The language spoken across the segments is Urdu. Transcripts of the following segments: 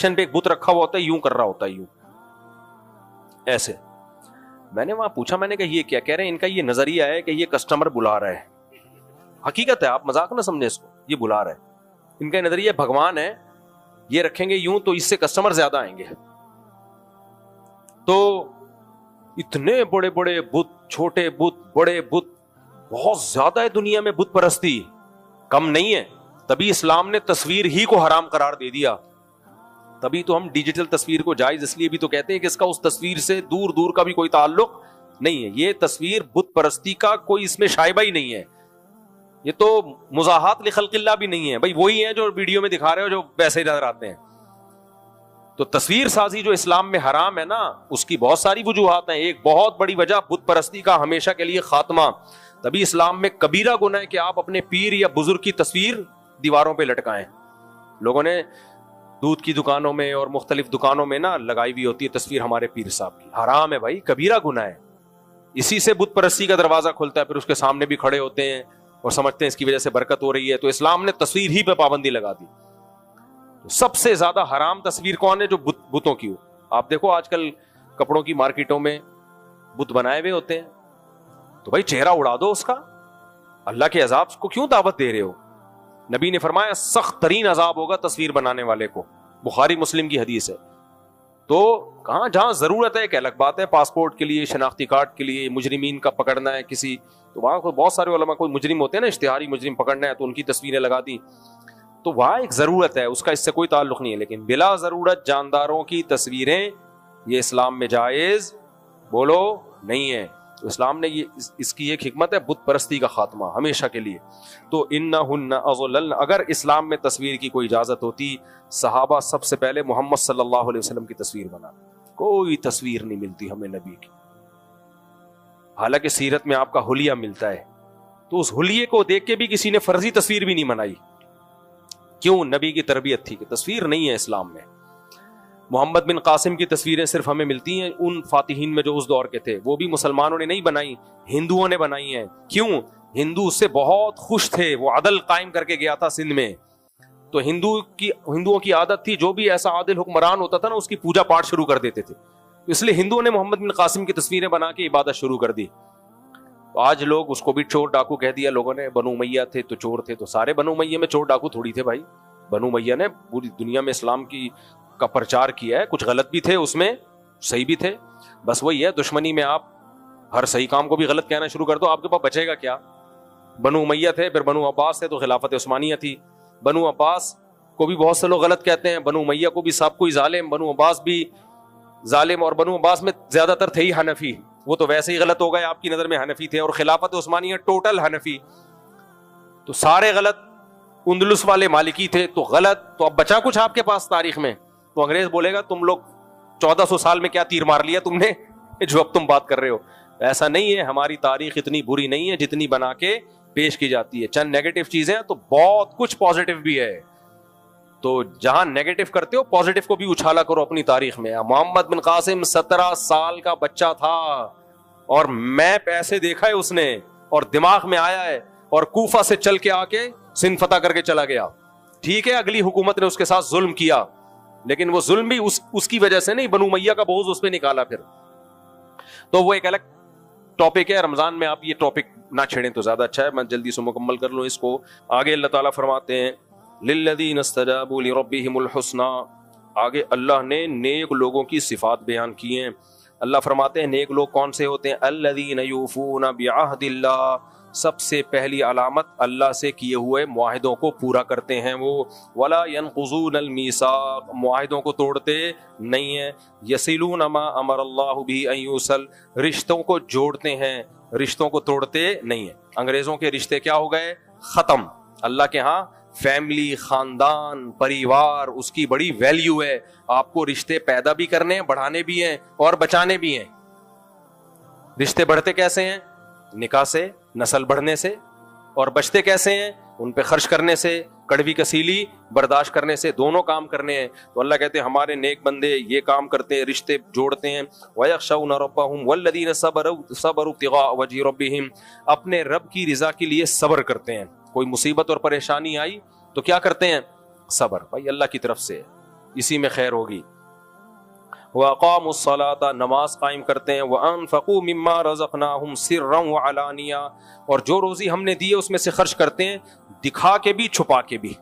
ریسپشن پہ ایک بت رکھا ہوا ہوتا ہے, یوں کر رہا ہوتا ہے, یوں ایسے. میں نے وہاں پوچھا, میں نے کہا یہ کیا کہہ رہے ہیں؟ ان کا یہ نظریہ ہے کہ یہ کسٹمر بلا رہا ہے. حقیقت ہے, آپ مذاق نہ سمجھیں اس کو, یہ بلا رہا ہے. ان کا نظریہ بھگوان ہے, یہ رکھیں گے یوں تو اس سے کسٹمر زیادہ آئیں گے. تو اتنے بڑے بڑے بت, چھوٹے بت, بڑے بت, بہت زیادہ ہے دنیا میں بت پرستی, کم نہیں ہے. تبھی اسلام نے تصویر ہی کو حرام قرار دے دیا. تبھی تو ہم ڈیجیٹل تصویر کو جائز اس لیے بھی تو کہتے ہیں کہ اس کا اس تصویر سے دور دور کا بھی کوئی تعلق نہیں ہے. یہ تصویر بت پرستی کا کوئی اس میں شائبہ ہی نہیں ہے. یہ تو مزاحات لخلق اللہ بھی نہیں ہے بھائی, وہی ہیں جو ویڈیو میں دکھا رہے ہو جو ویسے نظر آتے ہیں. تو تصویر سازی جو اسلام میں حرام ہے نا, اس کی بہت ساری وجوہات ہیں. ایک بہت بڑی وجہ بت پرستی کا ہمیشہ کے لیے خاتمہ. تبھی اسلام میں کبیرہ گناہ ہے کہ آپ اپنے پیر یا بزرگ کی تصویر دیواروں پہ لٹکائیں. لوگوں نے دودھ کی دکانوں میں اور مختلف دکانوں میں نا لگائی ہوئی ہوتی ہے تصویر ہمارے پیر صاحب کی. حرام ہے بھائی, کبیرہ گناہ ہے. اسی سے بت پرستی کا دروازہ کھلتا ہے. پھر اس کے سامنے بھی کھڑے ہوتے ہیں اور سمجھتے ہیں اس کی وجہ سے برکت ہو رہی ہے. تو اسلام نے تصویر ہی پہ پابندی لگا دی. سب سے زیادہ حرام تصویر کون ہے؟ جو بتوں کی ہو. آپ دیکھو آج کل کپڑوں کی مارکیٹوں میں بت بنائے ہوئے ہوتے ہیں. تو بھائی چہرہ اڑا دو اس کا, اللہ کے عذاب کو کیوں دعوت دے رہے ہو؟ نبی نے فرمایا سخت ترین عذاب ہوگا تصویر بنانے والے کو. بخاری مسلم کی حدیث ہے. تو کہاں جہاں ضرورت ہے ایک الگ بات ہے, پاسپورٹ کے لیے, شناختی کارڈ کے لیے, مجرمین کا پکڑنا ہے کسی, تو وہاں بہت سارے علماء کوئی مجرم ہوتے ہیں نا, اشتہاری مجرم پکڑنا ہے تو ان کی تصویریں لگا دی. تو وہاں ایک ضرورت ہے, اس کا اس سے کوئی تعلق نہیں ہے. لیکن بلا ضرورت جانداروں کی تصویریں یہ اسلام میں جائز بولو نہیں ہے. تو اسلام نے یہ اس کی ایک حکمت ہے بت پرستی کا خاتمہ ہمیشہ کے لیے. تو انہن اضللن, اگر اسلام میں تصویر کی کوئی اجازت ہوتی, صحابہ سب سے پہلے محمد صلی اللہ علیہ وسلم کی تصویر بنا. کوئی تصویر نہیں ملتی ہمیں نبی کی, حالانکہ سیرت میں آپ کا حلیہ ملتا ہے. تو اس حلیے کو دیکھ کے بھی کسی نے فرضی تصویر بھی نہیں بنائی. کیوں؟ نبی کی تربیت تھی کہ تصویر نہیں ہے اسلام میں. محمد بن قاسم کی تصویریں صرف ہمیں ملتی ہیں ان فاتحین میں جو اس دور کے تھے. وہ بھی مسلمانوں نے نہیں بنائی, ہندوؤں نے بنائی ہیں. کیوں؟ ہندو اس سے بہت خوش تھے, وہ عدل قائم کر کے گیا تھا سندھ میں. تو ہندوؤں کی عادت تھی جو بھی ایسا عادل حکمران ہوتا تھا نا اس کی پوجا پاٹ شروع کر دیتے تھے. اس لیے ہندوؤں نے محمد بن قاسم کی تصویریں بنا کے عبادت شروع کر دی. آج لوگ اس کو بھی چور ڈاکو کہہ دیا لوگوں نے. بنو امیہ تھے تو چور تھے, تو سارے بنو امیہ میں چور ڈاکو تھوڑی تھے بھائی. بنو امیہ نے پوری دنیا میں اسلام کا پرچار کیا ہے. کچھ غلط بھی تھے اس میں, صحیح بھی تھے. بس وہی ہے, دشمنی میں آپ ہر صحیح کام کو بھی غلط کہنا شروع کر دو, آپ کے پاس بچے گا کیا؟ بنو امیہ تھے, پھر بنو عباس تھے تو خلافت عثمانیہ تھی. بنو عباس کو بھی بہت سے لوگ غلط کہتے ہیں, بنو امیہ کو بھی سب کوئی ظالم, بنو عباس بھی ظالم. اور بنو عباس میں زیادہ تر تھے ہی حنفی, وہ تو ویسے ہی غلط ہو گئے آپ کی نظر میں, حنفی تھے. اور خلافت عثمانیہ ٹوٹل حنفی, تو سارے غلط. اندلس والے مالکی تھے تو غلط. تو اب بچا کچھ آپ کے پاس تاریخ میں؟ تو انگریز بولے گا تم لوگ 1400 سال میں کیا تیر مار لیا تم نے جو اب تم بات کر رہے ہو. ایسا نہیں ہے, ہماری تاریخ اتنی بری نہیں ہے جتنی بنا کے پیش کی جاتی ہے. چند نیگیٹو چیزیں تو بہت کچھ پازیٹو بھی ہے. تو جہاں نیگیٹو کرتے ہو پازیٹو کو بھی اچھالا کرو اپنی تاریخ میں. محمد بن قاسم 17 سال کا بچہ تھا اور میپ ایسے دیکھا ہے اس نے اور دماغ میں آیا ہے, اور کوفہ سے چل کے آ کے سندھ فتح کر کے چلا گیا. ٹھیک ہے اگلی حکومت نے اس کے ساتھ ظلم کیا, لیکن وہ ظلم بھی اس کی وجہ سے نہیں, بنو امیہ کا بوجھ اس پہ نکالا پھر. تو وہ ایک الگ ٹاپک ہے. رمضان میں آپ یہ ٹاپک نہ چھیڑیں تو زیادہ اچھا ہے. میں جلدی سے مکمل کر لوں اس کو. آگے اللہ تعالیٰ فرماتے ہیں للذین استجابوا لربہم الحسنی. آگے اللہ نے نیک لوگوں کی صفات بیان کی ہیں. اللہ فرماتے ہیں نیک لوگ کون سے ہوتے ہیں؟ الذین یوفون بعہد اللہ. سب سے پہلی علامت اللہ سے کیے ہوئے معاہدوں کو پورا کرتے ہیں وہ. ولا ينقضون المیثاق. معاہدوں کو توڑتے نہیں ہیں. یصلون ما امر اللہ به ان یوصل. رشتوں کو جوڑتے ہیں, رشتوں کو توڑتے نہیں ہیں. انگریزوں کے رشتے کیا ہو گئے؟ ختم. اللہ کے ہاں فیملی, خاندان, پریوار, اس کی بڑی ویلیو ہے. آپ کو رشتے پیدا بھی کرنے ہیں, بڑھانے بھی ہیں اور بچانے بھی ہیں. رشتے بڑھتے کیسے ہیں؟ نکاح سے, نسل بڑھنے سے. اور بچتے کیسے ہیں؟ ان پہ خرچ کرنے سے, کڑوی کسیلی برداشت کرنے سے. دونوں کام کرنے ہیں. تو اللہ کہتے ہیں ہمارے نیک بندے یہ کام کرتے ہیں, رشتے جوڑتے ہیں. وَيَخْشَوْنَ رَبَّهُمْ وَالَّذِينَ صَبَرُوا ابْتِغَاءَ وَجْهِ رَبِّهِمْ. اپنے رب کی رضا کے لیے صبر کرتے ہیں. کوئی مصیبت اور پریشانی آئی تو کیا کرتے ہیں؟ صبر. بھائی اللہ کی طرف سے اسی میں خیر ہوگی. وَأَقَامُوا الصَّلَاةَ نماز قائم کرتے ہیں. وَأَنفَقُوا مِمَّا رَزَقْنَاهُمْ سِرًّا وَعَلَانِيَةً اور جو روزی ہم نے دی ہے اس میں سے خرچ کرتے ہیں دکھا کے بھی چھپا کے بھی.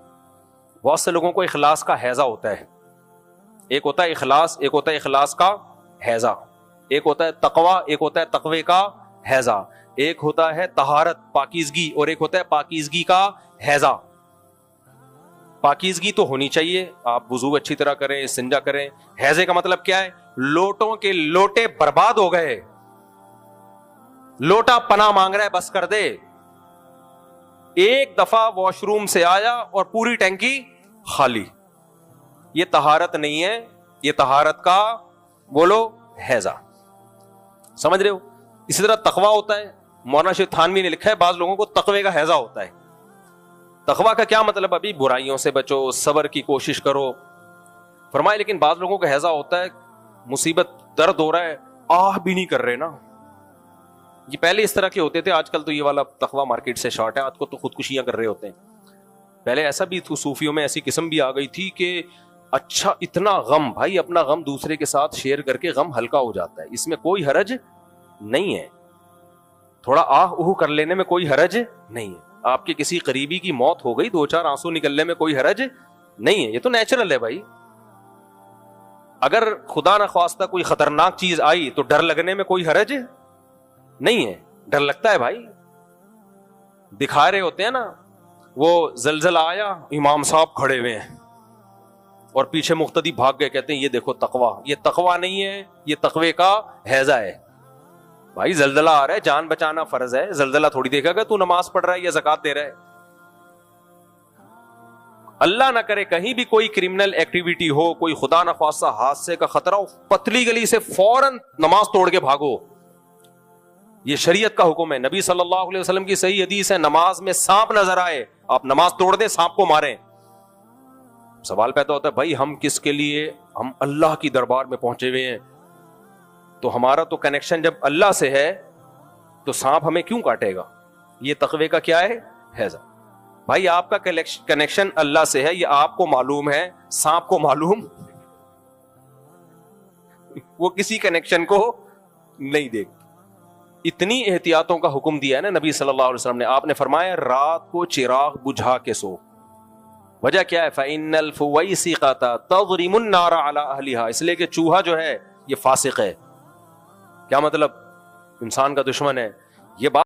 بہت سے لوگوں کو اخلاص کا ہیضہ ہوتا ہے. ایک ہوتا ہے اخلاص، ایک ہوتا ہے اخلاص کا ہیضہ. ایک ہوتا ہے تقوی، ایک ہوتا ہے تقوی کا ہیضہ. ایک ہوتا ہے طہارت پاکیزگی اور ایک ہوتا ہے پاکیزگی کا ہیضہ. پاکیزگی تو ہونی چاہیے، آپ وضو اچھی طرح کریں، استنجا کریں. ہیضے کا مطلب کیا ہے؟ لوٹوں کے لوٹے برباد ہو گئے، لوٹا پناہ مانگ رہا ہے، بس کر دے. ایک دفعہ واش روم سے آیا اور پوری ٹینکی خالی. یہ طہارت نہیں ہے، یہ طہارت کا بولو ہیضہ. سمجھ رہے ہو؟ اسی طرح تقویٰ ہوتا ہے. مولانا شیخ تھانوی نے لکھا ہے بعض لوگوں کو تقوی کا ہیضہ ہوتا ہے. تقویٰ کا کیا مطلب؟ ابھی برائیوں سے بچو، صبر کی کوشش کرو. فرمائے لیکن بعض لوگوں کا ہیضہ ہوتا ہے مصیبت درد ہو رہا ہے آہ بھی نہیں کر رہے نا. یہ پہلے اس طرح کے ہوتے تھے، آج کل تو یہ والا تقویٰ مارکیٹ سے شارٹ ہے. آج کو تو خودکشیاں کر رہے ہوتے ہیں. پہلے ایسا بھی تھا، صوفیوں میں ایسی قسم بھی آ گئی تھی کہ اچھا اتنا غم، بھائی اپنا غم دوسرے کے ساتھ شیئر کر کے غم ہلکا ہو جاتا ہے، اس میں کوئی حرج نہیں ہے. تھوڑا آہ اوہ کر لینے میں کوئی حرج نہیں ہے. آپ کے کسی قریبی کی موت ہو گئی، 2-4 آنسو نکلنے میں کوئی حرج نہیں ہے، یہ تو نیچرل ہے بھائی. اگر خدا نہ خواستہ کوئی خطرناک چیز آئی تو ڈر لگنے میں کوئی حرج نہیں ہے. ڈر لگتا ہے بھائی. دکھا رہے ہوتے ہیں نا، وہ زلزلہ آیا، امام صاحب کھڑے ہوئے ہیں اور پیچھے مقتدی بھاگ گئے، کہتے ہیں یہ دیکھو تقویٰ. یہ تقویٰ نہیں ہے، یہ تقوی کا ہیضہ ہے. بھائی زلزلہ آ رہا ہے، جان بچانا فرض ہے. زلزلہ تھوڑی دیکھا گا تو نماز پڑھ رہا ہے یا زکات دے رہا ہے. اللہ نہ کرے کہیں بھی کوئی کرمنل ایکٹیویٹی ہو، کوئی خدا نہ خواستہ حادثے کا خطرہ ہو، پتلی گلی سے فوراً نماز توڑ کے بھاگو. یہ شریعت کا حکم ہے. نبی صلی اللہ علیہ وسلم کی صحیح حدیث ہے، نماز میں سانپ نظر آئے آپ نماز توڑ دیں، سانپ کو ماریں. سوال پیدا ہوتا ہے بھائی ہم کس کے لیے، ہم اللہ کی دربار میں پہنچے ہوئے ہیں، تو ہمارا تو کنیکشن جب اللہ سے ہے تو سانپ ہمیں کیوں کاٹے گا؟ یہ تقوی کا کیا ہے؟ ہیضہ. بھائی آپ کا کنیکشن اللہ سے ہے، یہ آپ کو معلوم ہے، سانپ کو معلوم وہ کسی کنیکشن کو نہیں دیکھ. اتنی احتیاطوں کا حکم دیا ہے نا نبی صلی اللہ علیہ وسلم نے. آپ نے فرمایا رات کو چراغ بجھا کے سو. وجہ کیا ہے؟ فَإِنَّ الْفُوَيْسِقَةَ تَضْرِمُ النَّارَ عَلَىٰ أَهْلِهَا. اس لیے کہ چوہا جو ہے یہ فاسق ہے. کیا مطلب؟ انسان کا دشمن ہے. یہ بات